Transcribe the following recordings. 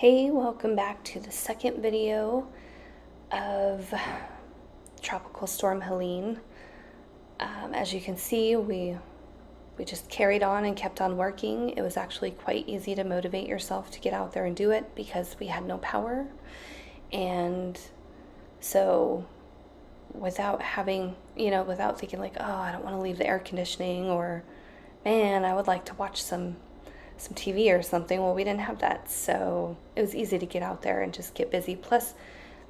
Hey, welcome back to the second video of Tropical Storm Helene. As you can see, we just carried on and kept on working. It was actually quite easy to motivate yourself to get out there and do it because we had no power. And so without having, without thinking like, oh, I don't want to leave the air conditioning, or man, I would like to watch some TV or something. Well, we didn't have that, so it was easy to get out there and just get busy. Plus,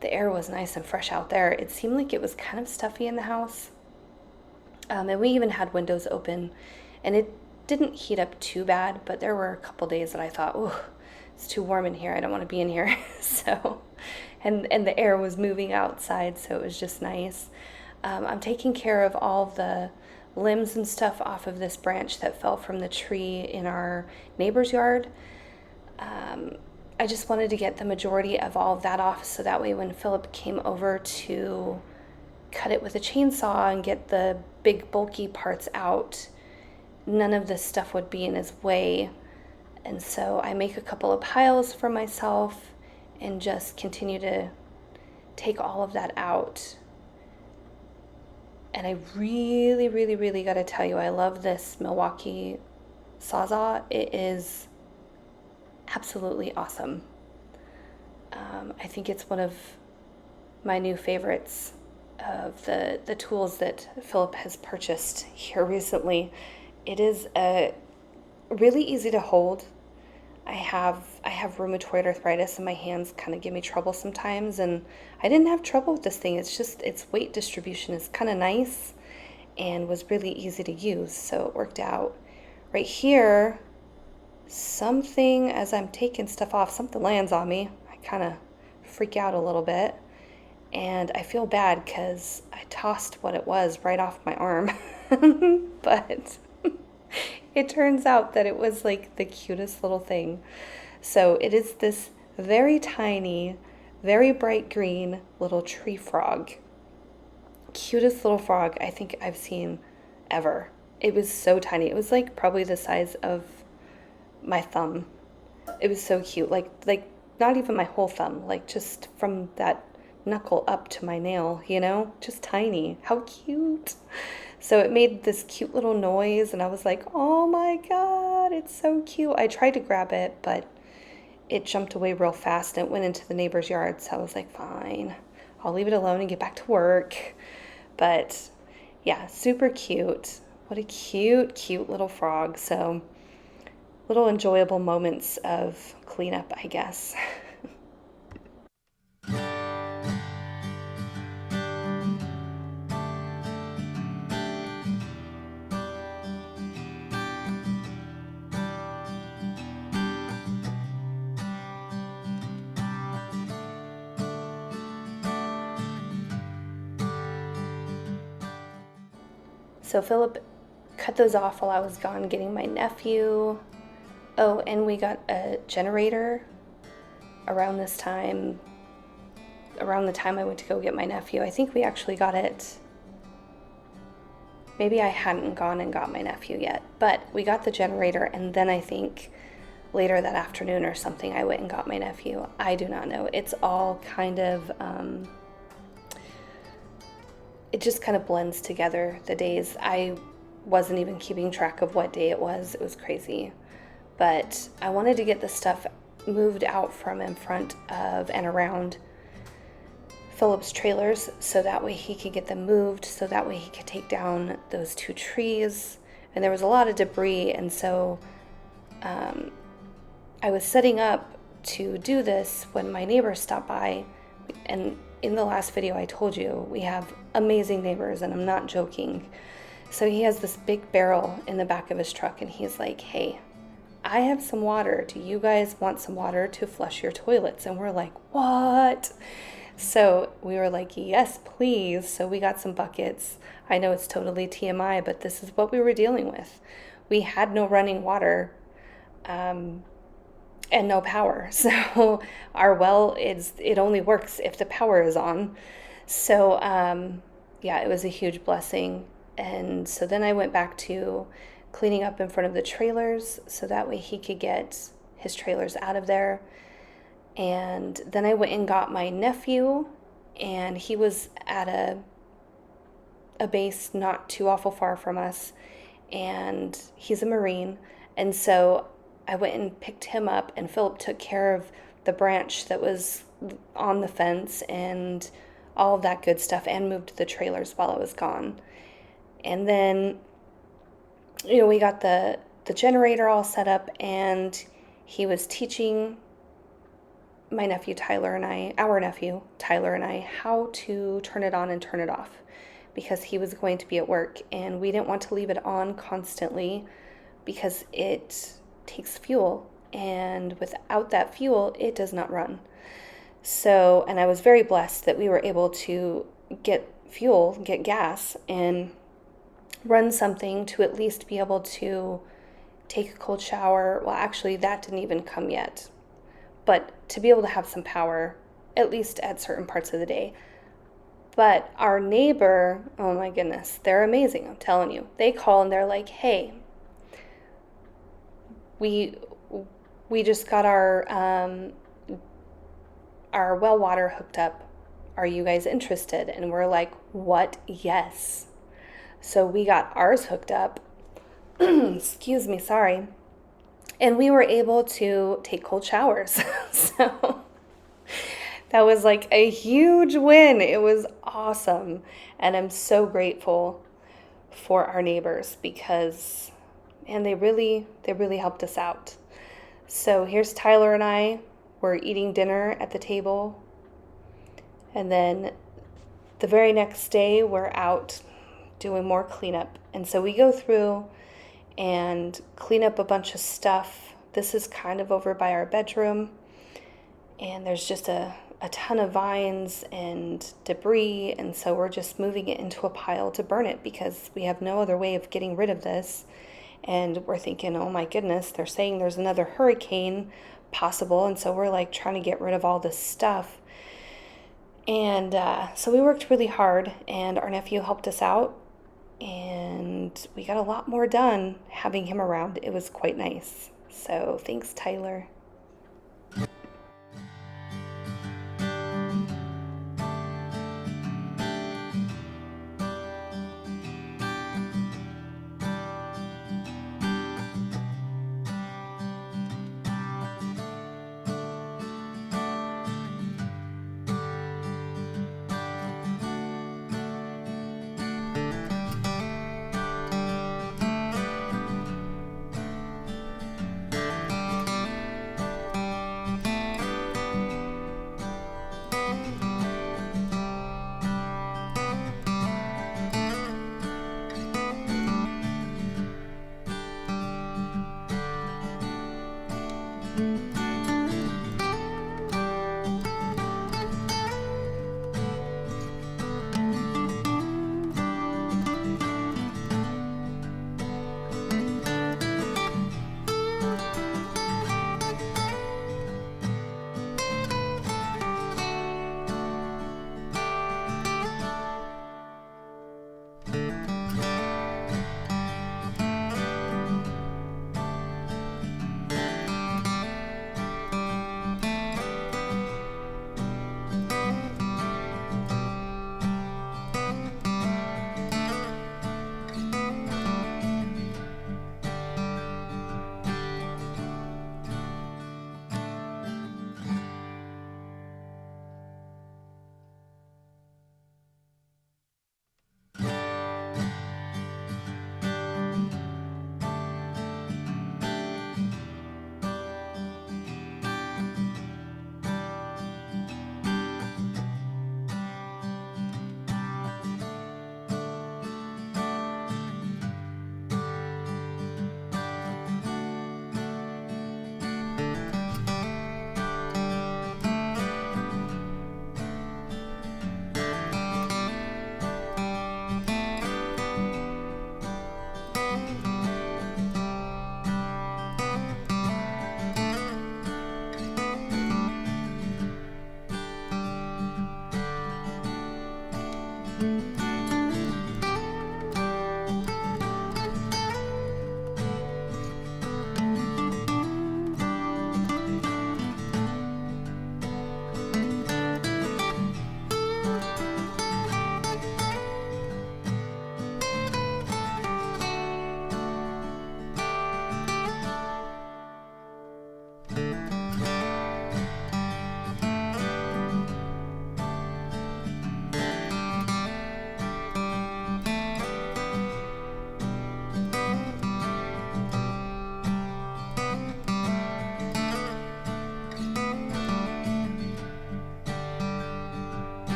the air was nice and fresh out there. It seemed like it was kind of stuffy in the house, and we even had windows open, and it didn't heat up too bad, but there were a couple days that I thought, oh, it's too warm in here. I don't want to be in here. So, and the air was moving outside, so it was just nice. I'm taking care of all the limbs and stuff off of this branch that fell from the tree in our neighbor's yard. I just wanted to get the majority of all of that off so that way when Philip came over to cut it with a chainsaw and get the big bulky parts out, none of this stuff would be in his way. And so I make a couple of piles for myself and just continue to take all of that out. And I really, really, really got to tell you, I love this Milwaukee Sawzall. It is absolutely awesome. I think it's one of my new favorites of the tools that Philip has purchased here recently. It is really easy to hold. I have rheumatoid arthritis and my hands kind of give me trouble sometimes, and I didn't have trouble with this thing. It's just its weight distribution is kind of nice and was really easy to use, so it worked out. Right here, something, as I'm taking stuff off, something lands on me. I kind of freak out a little bit, and I feel bad because I tossed what it was right off my arm. But it turns out that it was like the cutest little thing. So it is this very tiny, very bright green little tree frog. Cutest little frog I think I've seen ever. It was so tiny. It was like probably the size of my thumb. It was so cute. Like not even my whole thumb, like just from that knuckle up to my nail, just tiny. How cute. So it made this cute little noise, and I was like, oh my God, it's so cute. I tried to grab it, but it jumped away real fast and it went into the neighbor's yard. So I was like, fine, I'll leave it alone and get back to work. But yeah, super cute. What a cute, cute little frog. So little enjoyable moments of cleanup, I guess. So Philip cut those off while I was gone getting my nephew. Oh, and we got a generator around this time, around the time I went to go get my nephew. I think we actually got it. Maybe I hadn't gone and got my nephew yet, but we got the generator, and then I think later that afternoon or something I went and got my nephew. I do not know. It's all kind of it just kind of blends together, the days. I wasn't even keeping track of what day it was. It was crazy. But I wanted to get the stuff moved out from in front of and around Philip's trailers so that way he could get them moved, so that way he could take down those two trees. And there was a lot of debris, and so I was setting up to do this when my neighbor stopped by. And in the last video I told you we have amazing neighbors, and I'm not joking. So he has this big barrel in the back of his truck, and he's like, hey, I have some water. Do you guys want some water to flush your toilets? And we're like, what? So we were like, yes, please. So we got some buckets. I know it's totally TMI, but this is what we were dealing with. We had no running water, and no power. So our well, it only works if the power is on. So yeah, it was a huge blessing. And so then I went back to cleaning up in front of the trailers so that way he could get his trailers out of there. And then I went and got my nephew, and he was at a base not too awful far from us, and he's a Marine. And so I went and picked him up, and Philip took care of the branch that was on the fence and all of that good stuff, and moved the trailers while I was gone. And then, we got the generator all set up, and he was teaching my nephew Tyler and I, our nephew Tyler and I, how to turn it on and turn it off, because he was going to be at work and we didn't want to leave it on constantly because it takes fuel, and without that fuel it does not run. So, and I was very blessed that we were able to get fuel, get gas, and run something to at least be able to take a cold shower. Well, actually, that didn't even come yet, but to be able to have some power, at least at certain parts of the day. But our neighbor, oh my goodness, they're amazing, I'm telling you. They call and they're like, hey, we just got our well water hooked up. Are you guys interested? And we're like, what? Yes. So we got ours hooked up. Excuse me, sorry. And we were able to take cold showers. So that was like a huge win. It was awesome. And I'm so grateful for our neighbors because, man, they really helped us out. So here's Tyler and I. We're eating dinner at the table. And then the very next day, we're out doing more cleanup. And so we go through and clean up a bunch of stuff. This is kind of over by our bedroom. And there's just a ton of vines and debris. And so we're just moving it into a pile to burn it because we have no other way of getting rid of this. And we're thinking, oh my goodness, they're saying there's another hurricane possible. And so we're like trying to get rid of all this stuff. And so we worked really hard, and our nephew helped us out. And we got a lot more done having him around. It was quite nice. So thanks, Tyler.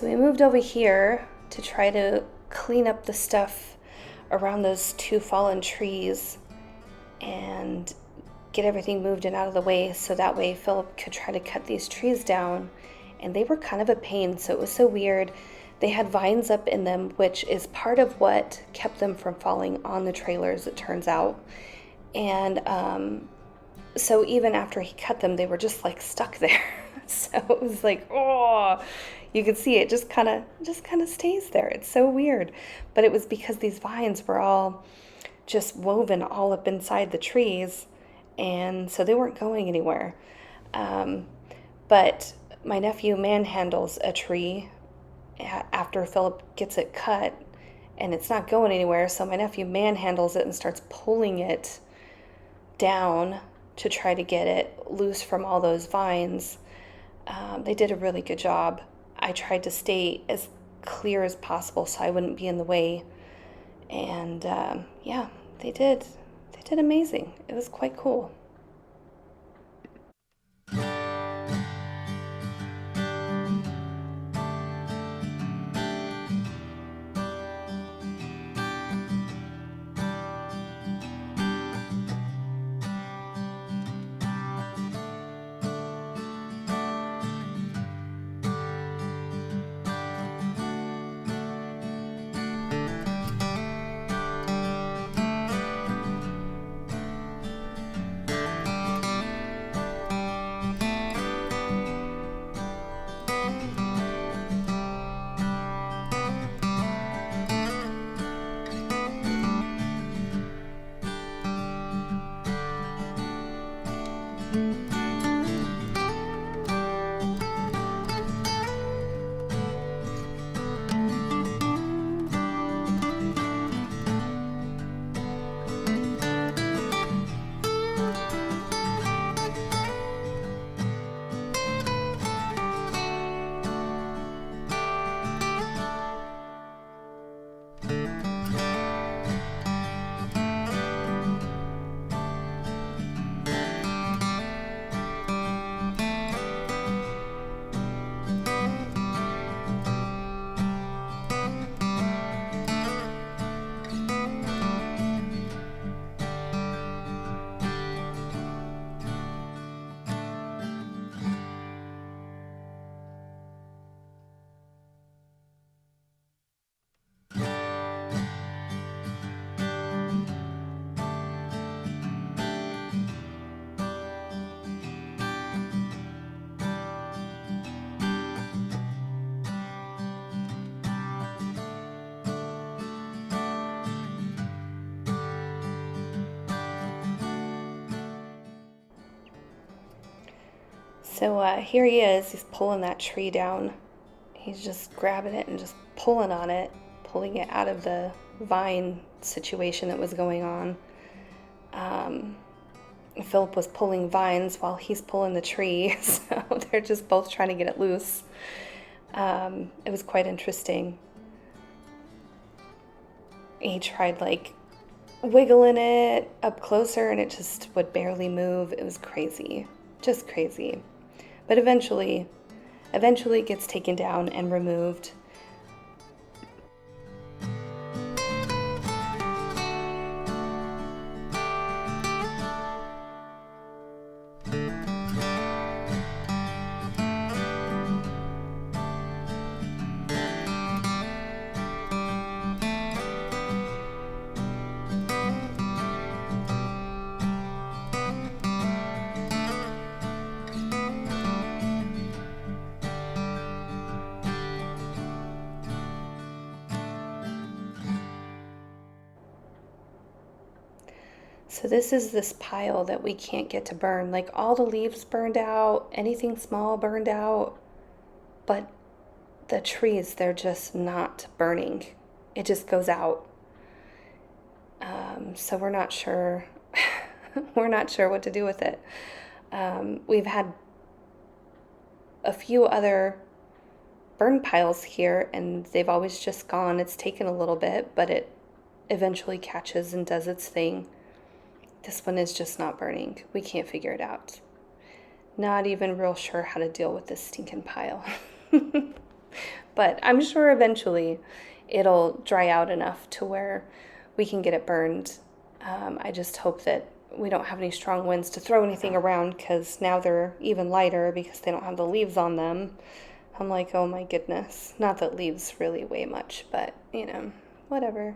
So we moved over here to try to clean up the stuff around those two fallen trees and get everything moved and out of the way so that way Philip could try to cut these trees down. And they were kind of a pain, so it was so weird. They had vines up in them, which is part of what kept them from falling on the trailers, it turns out. And so even after he cut them, they were just like stuck there. So it was like, oh, you could see it just kind of stays there. It's so weird. But it was because these vines were all just woven all up inside the trees, and so they weren't going anywhere. But my nephew manhandles a tree after Philip gets it cut, and it's not going anywhere. So my nephew manhandles it and starts pulling it down to try to get it loose from all those vines. They did a really good job. I tried to stay as clear as possible so I wouldn't be in the way. And yeah, they did. They did amazing. It was quite cool. So here he is. He's pulling that tree down. He's just grabbing it and just pulling on it, pulling it out of the vine situation that was going on. Philip was pulling vines while he's pulling the tree, so they're just both trying to get it loose. It was quite interesting. He tried like wiggling it up closer and it just would barely move. It was crazy, just crazy. But eventually it gets taken down and removed. So this is this pile that we can't get to burn. Like all the leaves burned out, anything small burned out, but the trees, they're just not burning. It just goes out. So we're not sure. We're not sure what to do with it. We've had a few other burn piles here, and they've always just gone. It's taken a little bit, but it eventually catches and does its thing. This one is just not burning. We can't figure it out. Not even real sure how to deal with this stinking pile. But I'm sure eventually it'll dry out enough to where we can get it burned. I just hope that we don't have any strong winds to throw anything around, because now they're even lighter because they don't have the leaves on them. I'm like, oh my goodness. Not that leaves really weigh much, but whatever.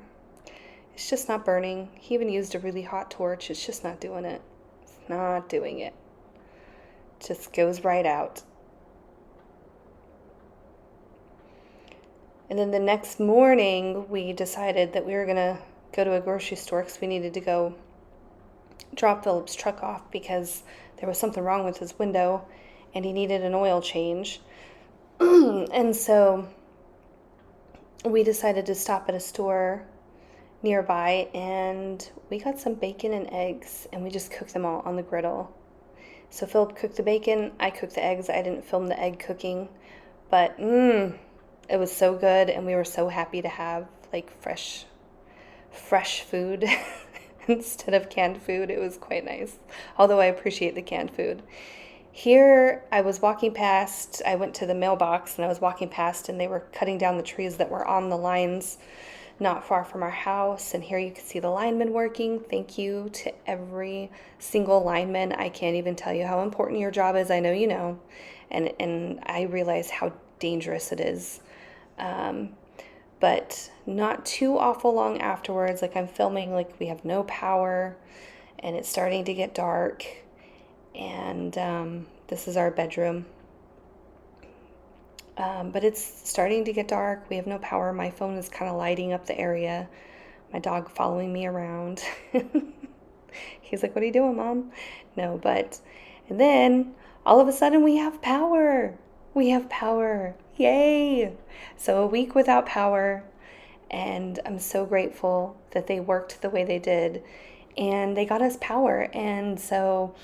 It's just not burning. He even used a really hot torch. It's just not doing it. It's not doing it. Just goes right out. And then the next morning, we decided that we were going to go to a grocery store because we needed to go drop Philip's truck off because there was something wrong with his window and he needed an oil change. And so we decided to stop at a store nearby, and we got some bacon and eggs, and we just cooked them all on the griddle. So Philip cooked the bacon, I cooked the eggs. I didn't film the egg cooking, but it was so good, and we were so happy to have like fresh food instead of canned food. It was quite nice, although I appreciate the canned food. Here, I was walking past, I went to the mailbox, and I was walking past, and they were cutting down the trees that were on the lines not far from our house. And here you can see the linemen working. Thank you to every single lineman. I can't even tell you how important your job is. I know you know. And I realize how dangerous it is. But not too awful long afterwards, like I'm filming, like we have no power, and it's starting to get dark. And this is our bedroom. But it's starting to get dark. We have no power. My phone is kind of lighting up the area. My dog following me around. He's like, what are you doing, Mom? No, and then all of a sudden we have power. We have power. Yay. So a week without power. And I'm so grateful that they worked the way they did. And they got us power. And so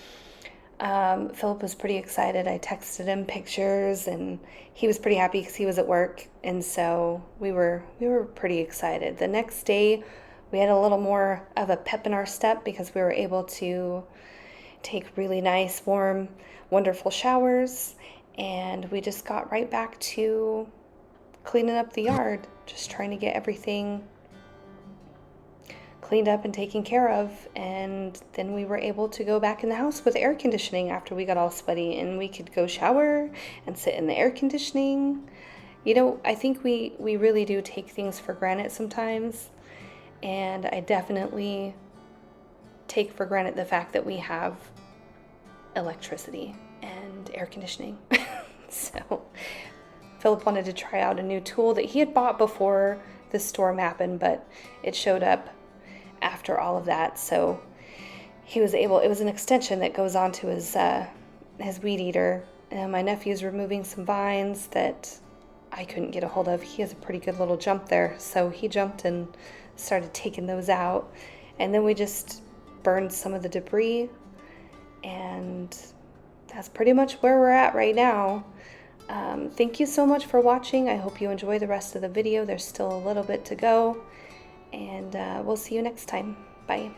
Philip was pretty excited. I texted him pictures, and he was pretty happy because he was at work, and so we were pretty excited. The next day, we had a little more of a pep in our step because we were able to take really nice, warm, wonderful showers, and we just got right back to cleaning up the yard, just trying to get everything cleaned up and taken care of. And then we were able to go back in the house with air conditioning after we got all sweaty, and we could go shower and sit in the air conditioning. I think we really do take things for granted sometimes, and I definitely take for granted the fact that we have electricity and air conditioning. So Philip wanted to try out a new tool that he had bought before the storm happened, but it showed up after all of that. So he was able, it was an extension that goes onto his weed eater. And my nephew's removing some vines that I couldn't get a hold of. He has a pretty good little jump there. So he jumped and started taking those out. And then we just burned some of the debris. And that's pretty much where we're at right now. Thank you so much for watching. I hope you enjoy the rest of the video. There's still a little bit to go. And we'll see you next time. Bye.